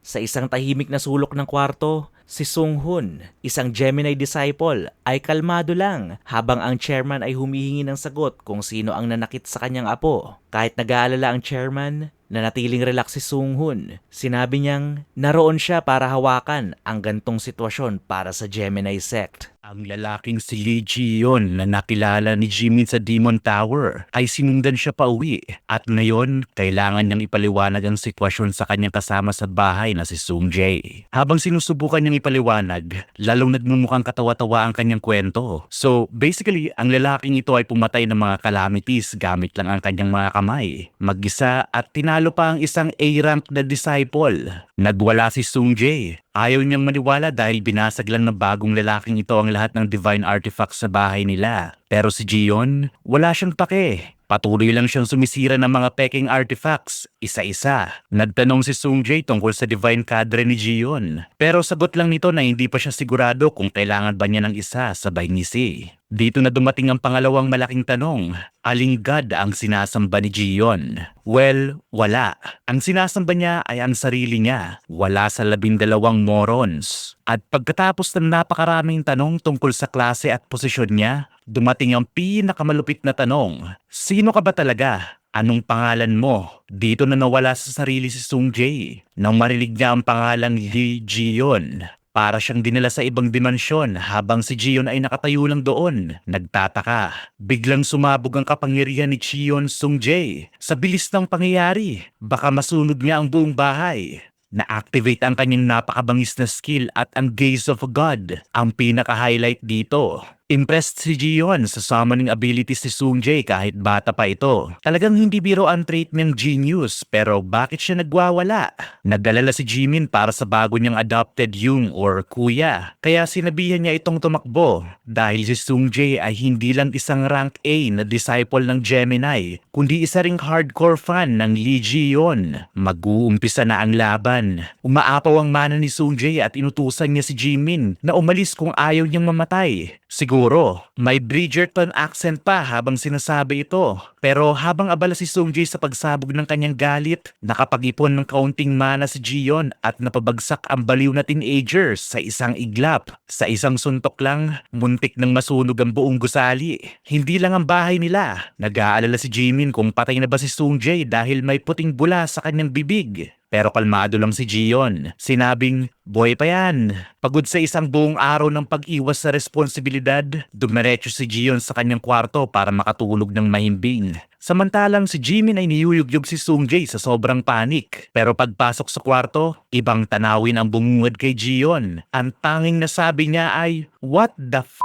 Sa isang tahimik na sulok ng kwarto, si Sung-hoon, isang Gemini disciple, ay kalmado lang habang ang chairman ay humihingi ng sagot kung sino ang nanakit sa kanyang apo. Kahit nag-aalala ang chairman, nanatiling relax si Sung-hoon. Sinabi niyang naroon siya para hawakan ang gantong sitwasyon para sa Gemini sect. Ang lalaking si Lee Ji-yeon na nakilala ni Jimin sa Demon Tower ay sinundan siya pa uwi at ngayon kailangan niyang ipaliwanag ang sitwasyon sa kanyang kasama sa bahay na si Sung Jae. Habang sinusubukan niyang ipaliwanag, lalong nagmumukhang katawa-tawa ang kanyang kwento. So basically, ang lalaking ito ay pumatay ng mga calamities gamit lang ang kanyang mga kamay. Mag-isa at tinalo pa ang isang A-rank na disciple. Nagwala si Sung Jae. Ayaw niyang maniwala dahil binasag lang ng bagong lalaking ito ang lahat ng divine artifacts sa bahay nila. Pero si Jion, wala siyang pake. Patuloy lang siyang sumisira ng mga peking artifacts, isa-isa. Nagtanong si Sung Jae tungkol sa divine cadre ni Jion. Pero sagot lang nito na hindi pa siya sigurado kung kailangan ba niya ng isa sabay ni Si. Dito na dumating ang pangalawang malaking tanong. Aling God ang sinasamba ni Jion? Well, wala. Ang sinasamba niya ay ang sarili niya. Wala sa 12 morons. At pagkatapos ng napakaraming tanong tungkol sa klase at posisyon niya, dumating ang pinakamalupit na tanong. Sino ka ba talaga? Anong pangalan mo? Dito na nawala sa sarili si Sung Jae. Nang marinig niya ang pangalan ni Lee Ji-yeon, para siyang dinala sa ibang dimensyon habang si Jion ay nakatayo lang doon. Nagtataka. Biglang sumabog ang kapangyarihan ni Jion Sung Jae. Sa bilis ng pangyayari, baka masunog niya ang buong bahay. Na-activate ang kanyang napakabangis na skill at ang Gaze of God ang pinaka-highlight dito. Impressed si Jion sa summoning abilities ni Sung Jae kahit bata pa ito. Talagang hindi biro ang trait niyang genius, pero bakit siya nagwawala? Nagdalala si Jimin para sa bago niyang adopted yung or kuya. Kaya sinabihan niya itong tumakbo dahil si Sung Jae ay hindi lang isang rank A na disciple ng Gemini, kundi isa ring hardcore fan ng Lee Ji-yeon. Mag-uumpisa na ang laban. Umaapaw ang mana ni Sung Jae at inutusan niya si Jimin na umalis kung ayaw niyang mamatay. Siguro, may Bridgerton accent pa habang sinasabi ito. Pero habang abala si Sung Jae sa pagsabog ng kanyang galit, nakapag-ipon ng kaunting mana si Jion at napabagsak ang baliw na teenager sa isang iglap. Sa isang suntok lang, muntik nang masunog ang buong gusali. Hindi lang ang bahay nila. Nag-aalala si Jimin kung patay na ba si Sung Jae dahil may puting bula sa kanyang bibig. Pero kalmado lang si Jion. Sinabing, boy pa yan. Pagod sa isang buong araw ng pag-iwas sa responsibilidad, dumiretso si Jion sa kanyang kwarto para makatulog ng mahimbing. Samantalang si Jimin ay niyuyugyug si Sung Jae sa sobrang panik. Pero pagpasok sa kwarto, ibang tanawin ang bumungad kay Jion. Ang tanging nasabi niya ay, what the f***?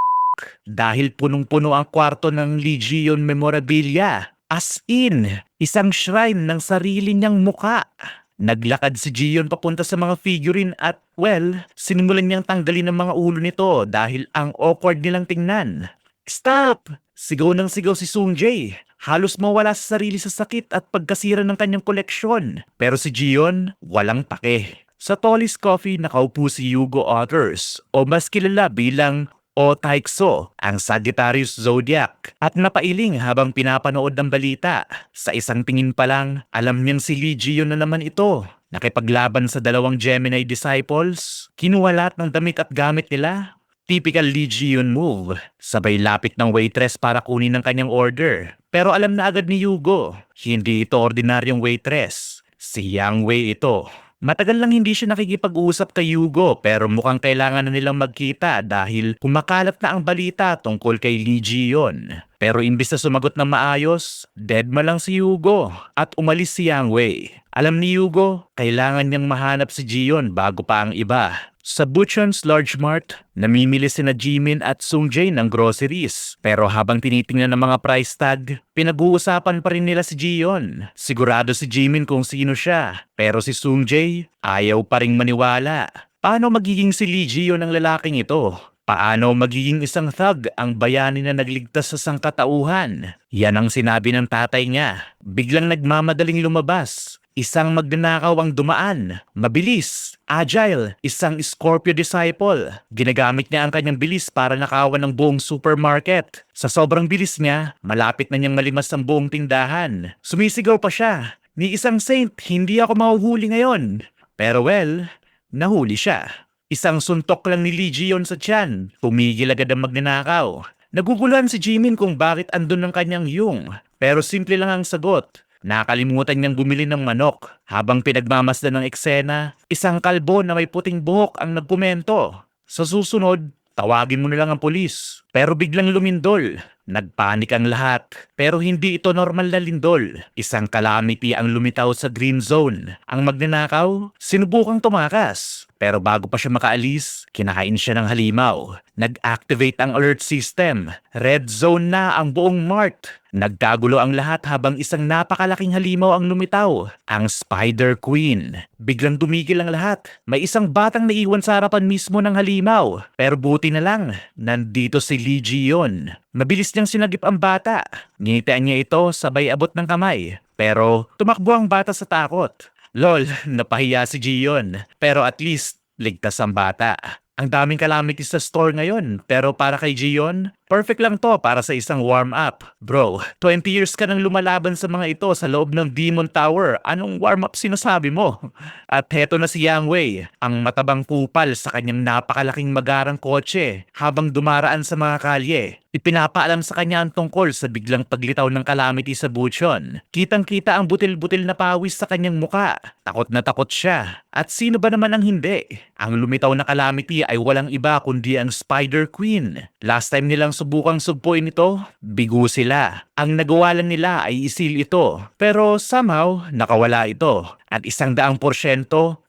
Dahil punong-puno ang kwarto ng Lee Jion memorabilia. As in, isang shrine ng sarili niyang muka. Naglakad si Jion papunta sa mga figurine at, well, sinimulan niyang tanggalin ang mga ulo nito dahil ang awkward nilang tingnan. Stop! Sigaw ng sigaw si Sung Jae. Halos mawala sa sarili sa sakit at pagkasira ng kanyang koleksyon. Pero si Jion, walang pake. Sa Tolly's Coffee nakaupo si Yugo Otters o mas kilala bilang O Taekso, ang Sagittarius Zodiac, at napailing habang pinapanood ng balita. Sa isang tingin pa lang, alam niyang si Lee Ji-yeon na naman ito. Nakipaglaban sa dalawang Gemini disciples, kinuha lahat ng damit at gamit nila. Typical Lee Ji-yeon move, sabay lapit ng waitress para kunin ang kanyang order. Pero alam na agad ni Yugo, hindi ito ordinaryong waitress. Si Yang Wei ito. Matagal lang hindi siya nakikipag-usap kay Yugo pero mukhang kailangan na nilang magkita dahil kumakalat na ang balita tungkol kay Lee Ji-yeon. Pero imbis na sumagot ng maayos, deadma lang si Yugo at umalis si Yang Wei. Alam ni Yugo, kailangan niyang mahanap si Jion bago pa ang iba. Sa Buchon's Large Mart, namimili sina Jimin at Sung Jae ng groceries. Pero habang tinitingnan ng mga price tag, pinag-uusapan pa rin nila si Jion. Sigurado si Jimin kung sino siya. Pero si Sung Jae, ayaw pa ring maniwala. Paano magiging si Lee Jion ang lalaking ito? Paano magiging isang thug ang bayani na nagligtas sa sangkatauhan? Yan ang sinabi ng tatay niya. Biglang nagmamadaling lumabas. Isang magnanakaw ang dumaan, mabilis, agile, isang Scorpio disciple. Ginagamit niya ang kanyang bilis para nakawan ng buong supermarket. Sa sobrang bilis niya, malapit na niyang malimas ang buong tindahan. Sumisigaw pa siya, ni isang saint, hindi ako mahuhuli ngayon. Pero well, nahuli siya. Isang suntok lang ni Lee Ji-yeon sa tiyan. Tumigil agad ang magnanakaw. Naguguluhan si Jimin kung bakit andun ang kanyang Yung. Pero simple lang ang sagot. Nakalimutan niyang bumili ng manok. Habang pinagmamasdan ng eksena, isang kalbo na may puting buhok ang nagkomento. Sa susunod, tawagin mo na lang ang pulis. Pero biglang lumindol. Nagpanik ang lahat. Pero hindi ito normal na lindol. Isang calamity ang lumitaw sa green zone. Ang magnanakaw, sinubukang tumakas. Pero bago pa siya makaalis, kinakain siya ng halimaw. Nag-activate ang alert system. Red zone na ang buong mart. Nagkagulo ang lahat habang isang napakalaking halimaw ang lumitaw. Ang Spider Queen. Biglang tumigil ang lahat. May isang batang naiwan sa harapan mismo ng halimaw. Pero buti na lang, nandito si Lee Ji-yeon. Mabilis niyang sinagip ang bata. Ngitian niya ito sabay abot ng kamay. Pero tumakbo ang bata sa takot. Lol, napahiya si Ji-yeon. Pero at least, ligtas ang bata. Ang daming calamities sa store ngayon. Pero para kay Ji-yeon, perfect lang to para sa isang warm-up. Bro, 20 years ka nang lumalaban sa mga ito sa loob ng Demon Tower. Anong warm-up sinasabi mo? At heto na si Yang Wei, ang matabang kupal sa kanyang napakalaking magarang kotse habang dumaraan sa mga kalye. Ipinapaalam sa kanya ang tungkol sa biglang paglitaw ng calamity sa Bucheon. Kitang-kita ang butil-butil na pawis sa kanyang muka. Takot na takot siya. At sino ba naman ang hindi? Ang lumitaw na calamity ay walang iba kundi ang Spider Queen. Last time nilang subukang sugpuin ito, bigo sila. Ang nagawa lang nila ay isil ito. Pero somehow, nakawala ito. At 100%,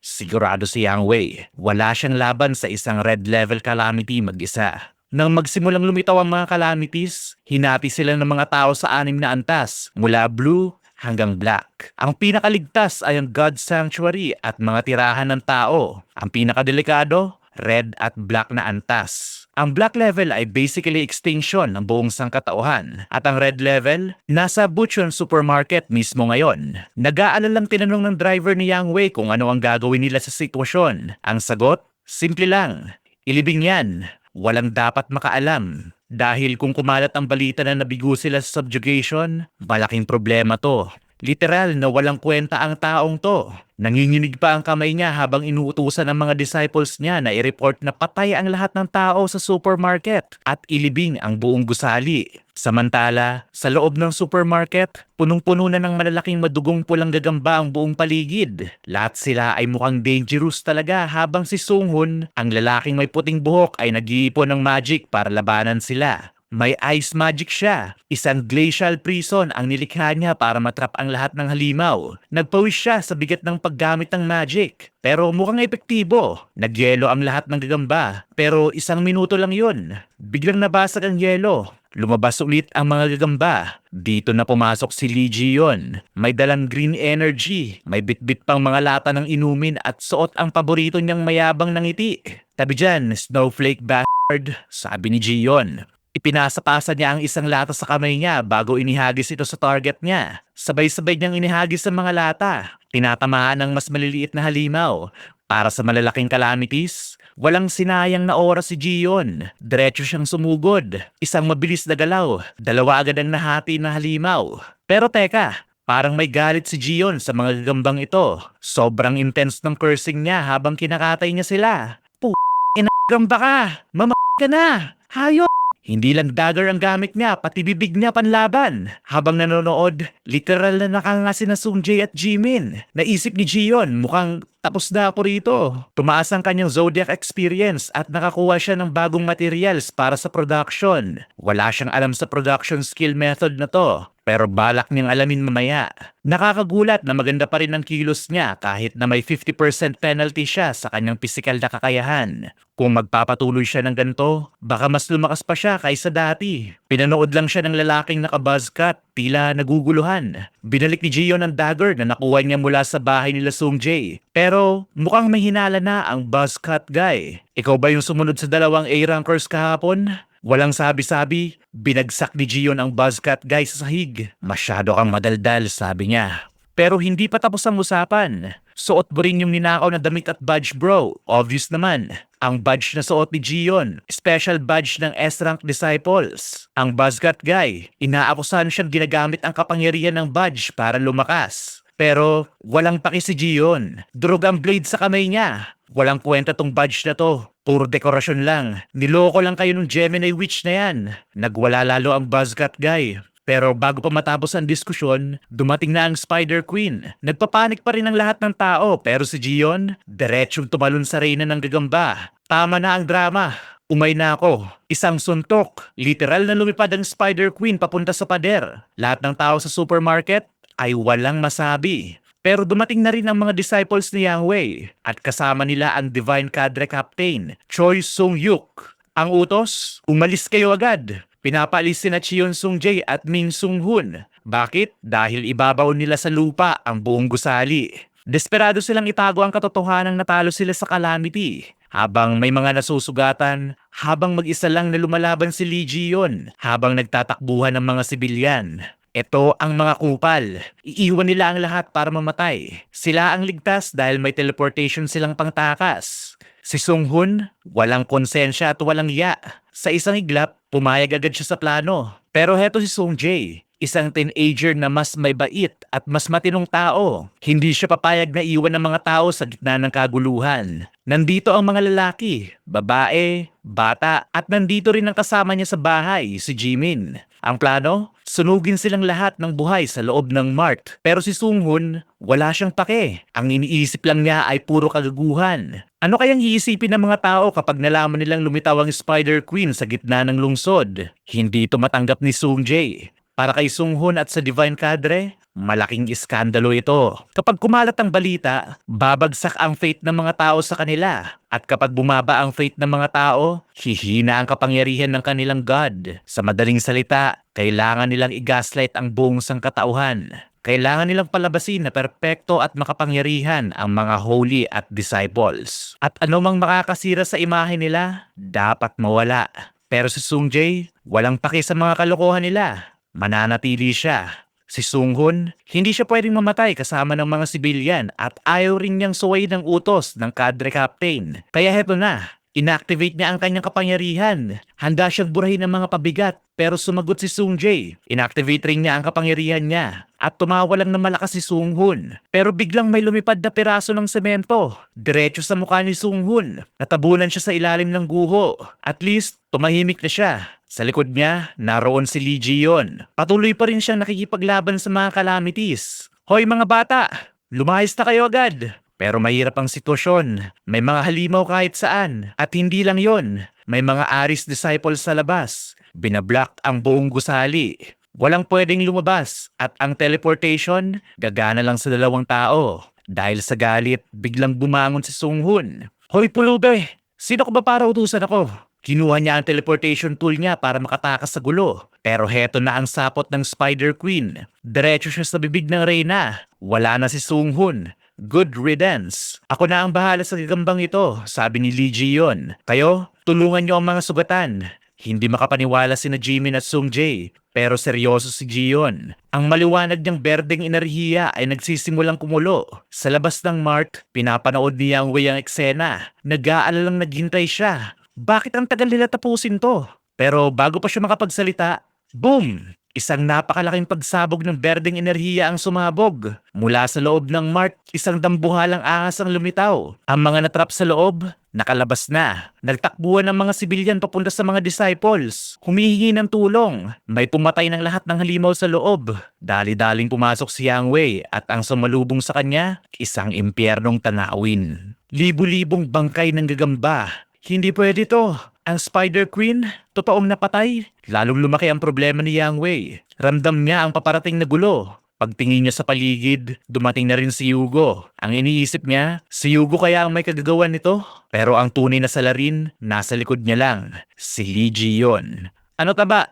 sigurado si Yang Wei. Wala siyang laban sa isang red level calamity mag-isa. Nang magsimulang lumitaw ang mga calamities, hinati sila ng mga tao sa 6 na antas, mula blue hanggang black. Ang pinakaligtas ay ang God Sanctuary at mga tirahan ng tao. Ang pinakadelikado, red at black na antas. Ang black level ay basically extinction ng buong sangkatauhan. At ang red level, nasa Bucheon Supermarket mismo ngayon. Nag-aalalang tinanong ng driver ni Yang Wei kung ano ang gagawin nila sa sitwasyon. Ang sagot, simple lang. Ilibing yan. Walang dapat makaalam. Dahil kung kumalat ang balita na nabigo sila sa subjugation, malaking problema to. Literal na walang kwenta ang taong to. Nanginginig pa ang kamay niya habang inuutusan ng mga disciples niya na i-report na patay ang lahat ng tao sa supermarket at ilibing ang buong gusali. Samantala, sa loob ng supermarket, punong-puno na ng malalaking madugong pulang gagamba ang buong paligid. Lahat sila ay mukhang dangerous talaga habang si Sung-hoon, ang lalaking may puting buhok, ay nag-iipon ng magic para labanan sila. May ice magic siya. Isang glacial prison ang nilikha niya para matrap ang lahat ng halimaw. Nagpawis siya sa bigat ng paggamit ng magic. Pero mukhang epektibo. Nagyelo ang lahat ng gagamba. Pero 1 minuto lang yun. Biglang nabasag ang yelo. Lumabas ulit ang mga gagamba. Dito na pumasok si Lee Ji-yeon. May dalang green energy. May bitbit pang mga lata ng inumin at suot ang paborito niyang mayabang na ngiti. Tabi dyan, snowflake bastard, sabi ni Ji-yeon. Ipinasapasa niya ang isang lata sa kamay niya bago inihagis ito sa target niya. Sabay-sabay niyang inihagis ang mga lata. Tinatamaan ng mas maliliit na halimaw. Para sa malalaking calamities, walang sinayang na oras si Ji-yeon. Diretso siyang sumugod. Isang mabilis na galaw. 2 agad ang nahati na halimaw. Pero teka, parang may galit si Ji-yeon sa mga gagambang ito. Sobrang intense ng cursing niya habang kinakatay niya sila. Gamba ka! Ka na! Hayop! Hindi lang dagger ang gamit niya, pati bibig niya panlaban. Habang nanonood, literal na nakangasi na Sung-jae at Jimin. Naisip ni Ji-yeon, mukhang tapos na ako rito. Tumaas ang kanyang zodiac experience at nakakuha siya ng bagong materials para sa production. Wala siyang alam sa production skill method na to. Pero balak niyang alamin mamaya. Nakakagulat na maganda pa rin ang kilos niya kahit na may 50% penalty siya sa kanyang pisikal na kakayahan. Kung magpapatuloy siya ng ganito, baka mas lumakas pa siya kaysa dati. Pinanood lang siya ng lalaking naka-buzzcut, tila naguguluhan. Binalik ni Ji-yeon ang dagger na nakuha niya mula sa bahay nila Sung-jae. Pero mukhang may hinala na ang buzzcut guy. Ikaw ba yung sumunod sa 2 A-rankers kahapon? Walang sabi-sabi, binagsak ni Ji-yeon ang buzzcut guy sa sahig. Masyado kang madaldal, sabi niya. Pero hindi pa tapos ang usapan. Suot mo rin yung ninakaw na damit at badge, bro. Obvious naman. Ang badge na suot ni Ji-yeon, special badge ng S-rank disciples. Ang buzzcut guy, inaakusahan siyang ginagamit ang kapangyarihan ng badge para lumakas. Pero walang paki si Gion. Durog ang blade sa kamay niya. Walang kwenta tong badge na to. Puro dekorasyon lang. Niloko lang kayo ng Gemini Witch na yan. Nagwala lalo ang Buzzcut guy. Pero bago pa matapos ang diskusyon, dumating na ang Spider Queen. Nagpapanik pa rin ang lahat ng tao pero si Gion, diretsong tumalon sa reyna ng gagamba. Tama na ang drama. Umay na ako. Isang suntok. Literal na lumipad ang Spider Queen papunta sa pader. Lahat ng tao sa supermarket ay walang masabi. Pero dumating na rin ang mga disciples ni Yang Wei at kasama nila ang Divine Cadre Captain, Choi Sung-yuk. Ang utos, umalis kayo agad. Pinapaalis sina Cheon Sung-jae at Min Sung-hun. Bakit? Dahil ibabaw nila sa lupa ang buong gusali. Desperado silang itago ang katotohanang natalo sila sa calamity. Habang may mga nasusugatan, habang mag-isa lang na lumalaban si Lee Ji-yeon, habang nagtatakbuhan ng mga sibilyan. Ito ang mga kupal. Iiwan nila ang lahat para mamatay. Sila ang ligtas dahil may teleportation silang pangtakas. Si Sung-hun, walang konsensya at walang iya. Sa isang iglap, pumayag agad siya sa plano. Pero heto si Sung-jae, isang teenager na mas may bait at mas matinong tao. Hindi siya papayag na iwan ng mga tao sa gitna ng kaguluhan. Nandito ang mga lalaki, babae, bata at nandito rin ang kasama niya sa bahay, si Jimin. Ang plano? Sunugin silang lahat ng buhay sa loob ng mart. Pero si Sung-hun, wala siyang pake. Ang iniisip lang niya ay puro kagaguhan. Ano kayang iisipin ng mga tao kapag nalaman nilang lumitaw ang Spider Queen sa gitna ng lungsod? Hindi ito matanggap ni Sung-jae. Para kay Sung-hun at sa Divine Cadre, malaking iskandalo ito. Kapag kumalat ang balita, babagsak ang faith ng mga tao sa kanila. At kapag bumaba ang faith ng mga tao, hihina ang kapangyarihan ng kanilang God. Sa madaling salita, kailangan nilang i-gaslight ang buong sangkatauhan. Kailangan nilang palabasin na perpekto at makapangyarihan ang mga holy at disciples. At anumang makakasira sa imahe nila, dapat mawala. Pero si Sung-jae, walang paki sa mga kalokohan nila. Mananatili siya. Si Sung-hun, hindi siya pwedeng mamatay kasama ng mga sibilyan at ayaw rin niyang suway ng utos ng Cadre Captain. Kaya heto na, inactivate niya ang kanyang kapangyarihan. Handa siyang burahin ng mga pabigat pero sumagot si Sung-jae. Inactivate rin niya ang kapangyarihan niya at tumawa lang na malakas si Sung-hun. Pero biglang may lumipad na piraso ng semento. Diretso sa mukha ni Sung-hun. Natabunan siya sa ilalim ng guho. At least, tumahimik na siya. Sa likod niya, naroon si Lee Ji-yeon. Patuloy pa rin siyang nakikipaglaban sa mga calamities. Hoy mga bata, lumayas na kayo agad. Pero mahirap ang sitwasyon. May mga halimaw kahit saan. At hindi lang yon, may mga Aris disciples sa labas. Binablock ang buong gusali. Walang pwedeng lumabas at ang teleportation gagana lang sa 2 tao. Dahil sa galit, biglang bumangon si Sung-hun. Hoy pulube, sino ka ba para utusan ako? Kinuha niya ang teleportation tool niya para makatakas sa gulo. Pero heto na ang sapot ng Spider Queen. Diretso siya sa bibig ng reyna. Wala na si Sung-hun. Good riddance. Ako na ang bahala sa gagambang ito, sabi ni Lee Ji-yeon. Kayo, tulungan niyo ang mga sugatan. Hindi makapaniwala sina Jimin at Sung-jae. Pero seryoso si Ji-yeon. Ang maliwanag niyang berdeng enerhiya ay nagsisimulang kumulo. Sa labas ng mart, pinapanood ni Yang Wei ang eksena. Nag-aalalang naghintay siya. Bakit ang tagal nila tapusin to? Pero bago pa siya makapagsalita, boom! Isang napakalaking pagsabog ng berdeng enerhiya ang sumabog. Mula sa loob ng mart, isang dambuhalang ahas ang lumitaw. Ang mga natrap sa loob, nakalabas na. Nagtakbuhan ng mga sibilyan papunta sa mga disciples. Humihingi ng tulong. May pumatay ng lahat ng halimaw sa loob. Dali-daling pumasok si Yang Wei at ang sumalubong sa kanya, isang impyernong tanawin. Libu-libong bangkay ng gagamba. Hindi pwede to. Ang Spider Queen, totoong napatay. Lalong lumaki ang problema ni Yang Wei. Ramdam niya ang paparating na gulo. Pagtingin niya sa paligid, dumating na rin si Yugo. Ang iniisip niya, si Yugo kaya ang may kagagawan nito? Pero ang tunay na salarin, nasa likod niya lang. Si Lee Ji-yeon. Ano taba?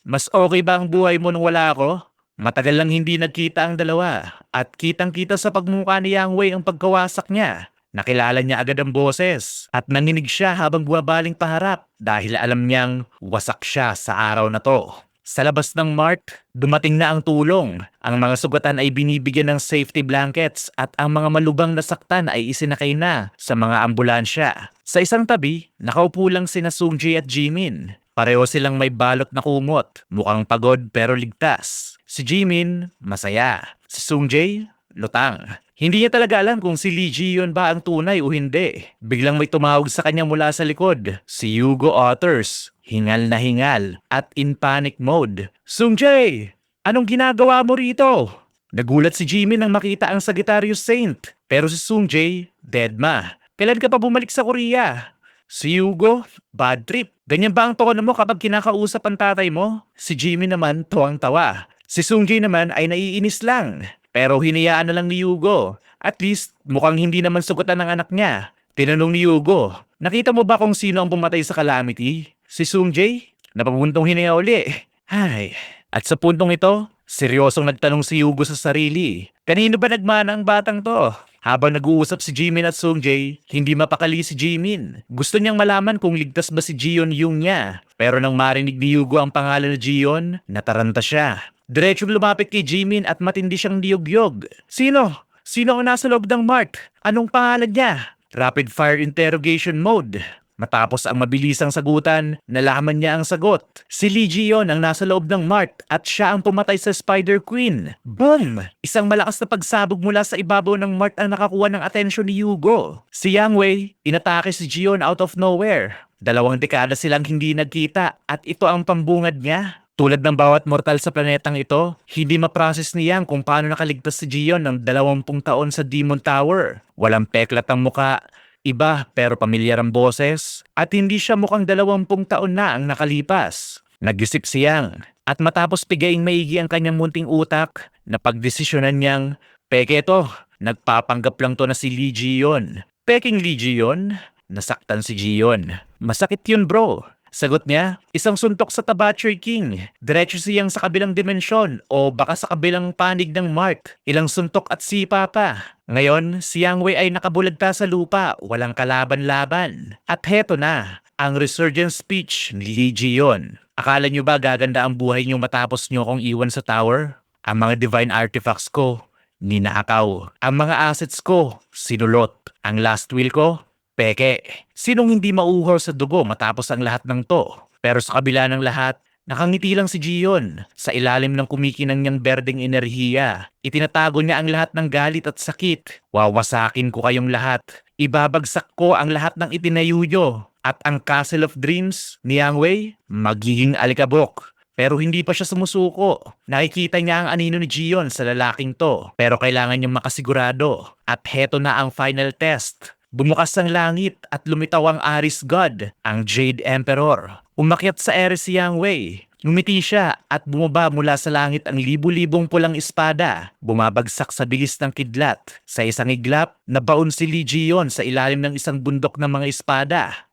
Mas okay ba ang buhay mo nung wala ako? Matagal lang hindi nagkita ang dalawa. At kitang-kita sa pagmumukha ni Yang Wei ang pagkawasak niya. Nakilala niya agad ang boses at nanginig siya habang bumabaling paharap dahil alam niyang wasak siya sa araw na to. Sa labas ng mart, dumating na ang tulong. Ang mga sugatan ay binibigyan ng safety blankets at ang mga malubang nasaktan ay isinakay na sa mga ambulansya. Sa isang tabi, nakaupo lang sina Sung-jae at Jimin. Pareho silang may balot na kumot, mukhang pagod pero ligtas. Si Jimin, masaya. Si Sung-jae, lutang. Hindi niya talaga alam kung si Lee Ji-yeon ba ang tunay o hindi. Biglang may tumawag sa kanya mula sa likod. Si Hugo Otters. Hingal na hingal at in panic mode. Sungjae! Anong ginagawa mo rito? Nagulat si Jimin nang makita ang Sagittarius Saint. Pero si Sungjae, deadma. Kailan ka pa bumalik sa Korea? Si Hugo, bad trip. Ganyan ba ang tono mo kapag kinakausap ang tatay mo? Si Jimin naman, tuwang-tawa. Si Sungjae naman ay naiinis lang. Pero hinayaan na lang ni Hugo. At least, mukhang hindi naman sugutan ng anak niya. Tinanong ni Hugo, nakita mo ba kung sino ang pumatay sa Calamity? Si Sungjae? Napapuntong hinaya uli. Ay. At sa puntong ito, seryosong nagtanong si Hugo sa sarili. Kanino ba nagmana ang batang to? Habang nag-uusap si Jimin at Sungjae, hindi mapakali si Jimin. Gusto niyang malaman kung ligtas ba si Jion yung niya. Pero nang marinig ni Hugo ang pangalan na Jion, nataranta siya. Diretsong lumapit kay Jimin at matindi siyang niyog-yog. Sino? Sino ang nasa loob ng Mart? Anong pangalan niya? Rapid fire interrogation mode. Matapos ang mabilisang sagutan, nalaman niya ang sagot. Si Lee Ji-yeon ang nasa loob ng Mart at siya ang pumatay sa Spider Queen. Boom! Isang malakas na pagsabog mula sa ibabaw ng Mart ang nakakuha ng atensyon ni Hugo. Si Yang Wei, inatake si Ji-yeon out of nowhere. 2 dekada silang hindi nagkita at ito ang pambungad niya. Tulad ng bawat mortal sa planetang ito, hindi ma-process ni Yang kung paano nakaligtas si Ji-yeon ng 20 taon sa Demon Tower. Walang peklat ang muka, iba pero pamilyar ang boses, at hindi siya mukhang 20 taon na ang nakalipas. Nag-isip si Yang, at matapos pigaing maigi ang kanyang munting utak, napagdesisyonan niyang, peke to, nagpapanggap lang to na si Lee Ji-yeon. Peking Lee Ji-yeon? Nasaktan si Ji-yeon. Masakit yun bro. Sagot niya, isang suntok sa Tabacher King. Diretso siyang sa kabilang dimensyon o baka sa kabilang panig ng Mark. Ilang suntok at sipa pa. Ngayon, si Yang Wei ay nakabulagta sa lupa, walang kalaban-laban. At heto na, ang resurgence speech ni Lee Ji-yeon. Akala niyo ba gaganda ang buhay niyo matapos niyo akong iwan sa tower? Ang mga divine artifacts ko, ninakaw. Ang mga assets ko, sinulot. Ang last will ko, peke. Sinong hindi mauhaw sa dugo matapos ang lahat ng to? Pero sa kabila ng lahat, nakangiti lang si Ji-yeon. Sa ilalim ng kumikinang niyang berdeng enerhiya, itinatago niya ang lahat ng galit at sakit. Wawasakin ko kayong lahat. Ibabagsak ko ang lahat ng itinayo niyo. At ang Castle of Dreams ni Yang Wei, magiging alikabok. Pero hindi pa siya sumusuko. Nakikita niya ang anino ni Ji-yeon sa lalaking to. Pero kailangan niyang makasigurado. At heto na ang final test. Bumukas ang langit at lumitaw ang Aris God, ang Jade Emperor. Umakyat sa ere si Yang Wei. Ngumiti siya at bumaba mula sa langit ang libu-libong pulang espada. Bumabagsak sa bilis ng kidlat. Sa isang iglap, nabaon si Lee Ji-yeon sa ilalim ng isang bundok ng mga espada.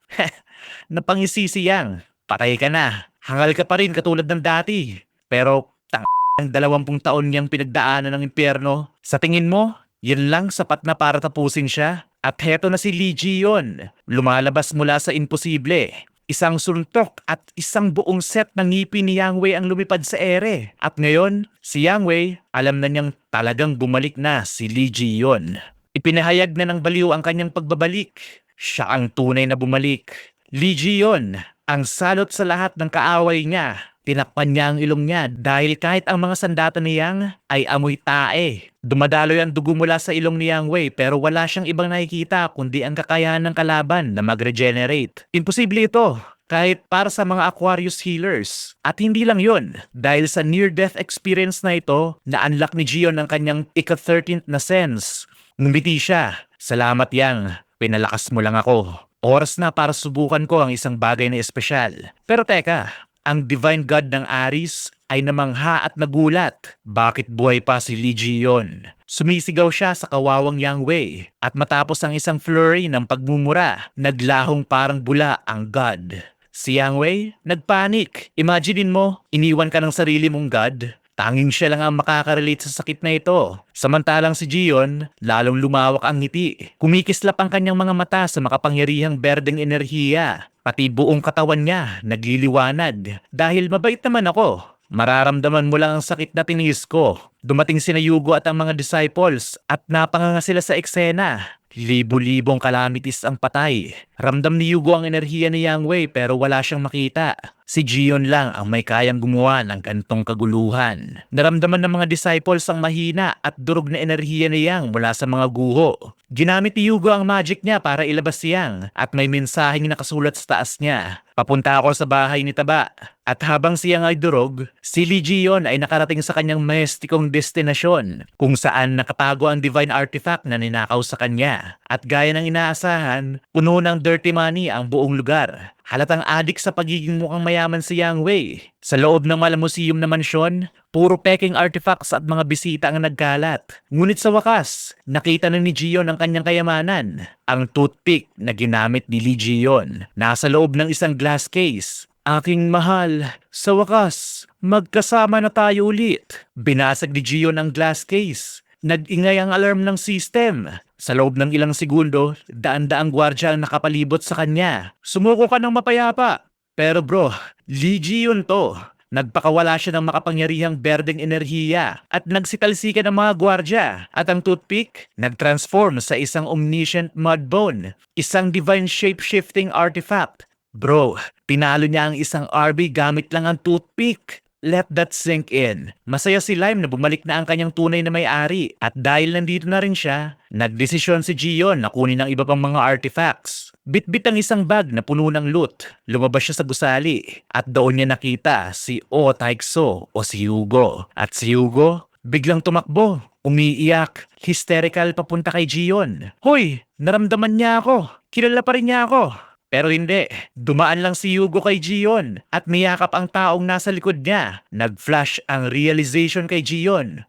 Napangisi si Yang. Patay ka na. Hangal ka pa rin katulad ng dati. Pero ang 20 taon niyang pinagdaanan ng impyerno. Sa tingin mo, yun lang sapat na para tapusin siya? At heto na si Lee Ji-yeon, lumalabas mula sa imposible. Isang suntok at isang buong set ng ngipin ni Yang Wei ang lumipad sa ere. At ngayon, si Yang Wei, alam na niyang talagang bumalik na si Lee Ji-yeon. Ipinahayag na ng baliw ang kanyang pagbabalik. Siya ang tunay na bumalik. Lee Ji-yeon, ang salot sa lahat ng kaaway niya. Tinakpan niya ang ilong niya dahil kahit ang mga sandata ni Yang ay amoy tae. Dumadaloy ang dugo mula sa ilong ni Yang Wei pero wala siyang ibang nakikita kundi ang kakayahan ng kalaban na mag-regenerate. Imposible ito kahit para sa mga Aquarius healers. At hindi lang yun, dahil sa near-death experience na ito, na-unlock ni Ji-yeon ang kanyang ika-13th na sense. Ngumiti siya. Salamat Yang, pinalakas mo lang ako. Oras na para subukan ko ang isang bagay na espesyal. Pero teka, ang Divine God ng Aris ay namangha at nagulat. Bakit buhay pa si Lee Ji-yeon? Sumisigaw siya sa kawawang Yang Wei at matapos ang isang flurry ng pagmumura, naglahong parang bula ang God. Si Yang Wei, nagpanik. Imaginein mo, iniwan ka ng sarili mong God. Tanging siya lang ang makakarelate sa sakit na ito. Samantalang si Ji-yeon, lalong lumawak ang ngiti. Kumikislap ang kanyang mga mata sa makapangyarihang berdeng enerhiya. Pati buong katawan niya nagliliwanag. Dahil mabait naman ako. Mararamdaman mo lang ang sakit na tinis ko. Dumating sina Hugo at ang mga disciples at napanganga sila sa eksena. Libo-libong calamities ang patay. Ramdam ni Hugo ang enerhiya ni Yang Wei pero wala siyang makita. Si Gion lang ang may kayang gumawa ng ganitong kaguluhan. Naramdaman ng mga disciples ang mahina at durog na enerhiya niyang mula sa mga guho. Ginamit ni Hugo ang magic niya para ilabas siyang at may mensaheng nakasulat sa taas niya. Papunta ako sa bahay ni Taba. At habang siyang ay durog, si Legion ay nakarating sa kanyang majestikong destinasyon kung saan nakatago ang divine artifact na ninakaw sa kanya. At gaya ng inaasahan, puno ng dirty money ang buong lugar. Halatang adik sa pagiging mukhang mayaman si Yang Wei. Sa loob ng malamuseum na mansyon, puro peking artifacts at mga bisita ang nagkalat. Ngunit sa wakas, nakita na ni Gion ang kanyang kayamanan. Ang toothpick na ginamit ni Lee Gion nasa loob ng isang glass case. Aking mahal, sa wakas, magkasama na tayo ulit. Binasag ni Gion ang glass case. Nag-ingay ang alarm ng system. Sa loob ng ilang segundo, daan-daang gwardya ang nakapalibot sa kanya. Sumuko ka ng mapayapa. Pero bro, Legion to. Nagpakawala siya ng makapangyarihang berdeng enerhiya at nagsitalsika ng mga gwardya. At ang toothpick, nag-transform sa isang omniscient mudbone, isang divine shape-shifting artifact. Bro, pinalo niya ang isang RB gamit lang ang toothpick. Let that sink in. Masaya si Lime na bumalik na ang kanyang tunay na may-ari. At dahil nandito na rin siya, nagdesisyon si Gion na kunin ang iba pang mga artifacts. Bitbit ang isang bag na puno ng loot. Lumabas siya sa gusali. At doon niya nakita si O Taikso o si Hugo. At si Hugo, biglang tumakbo. Umiiyak, hysterical papunta kay Gion. Hoy, naramdaman niya ako. Kilala pa rin niya ako. Pero hindi, dumaan lang si Hugo kay Gion at niyakap ang taong nasa likod niya. Nag-flash ang realization kay Gion.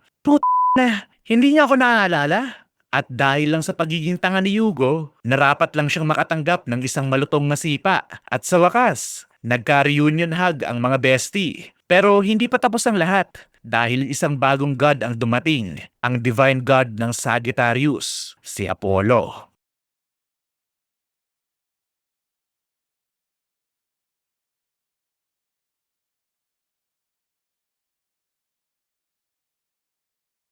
Na, hindi niya ako naaalala. At dahil lang sa pagiging tanga ni Hugo, narapat lang siyang makatanggap ng isang malutong na sipa. At sa wakas, nagka-reunion hug ang mga bestie. Pero hindi pa tapos ang lahat dahil isang bagong god ang dumating, ang divine god ng Sagittarius, si Apollo.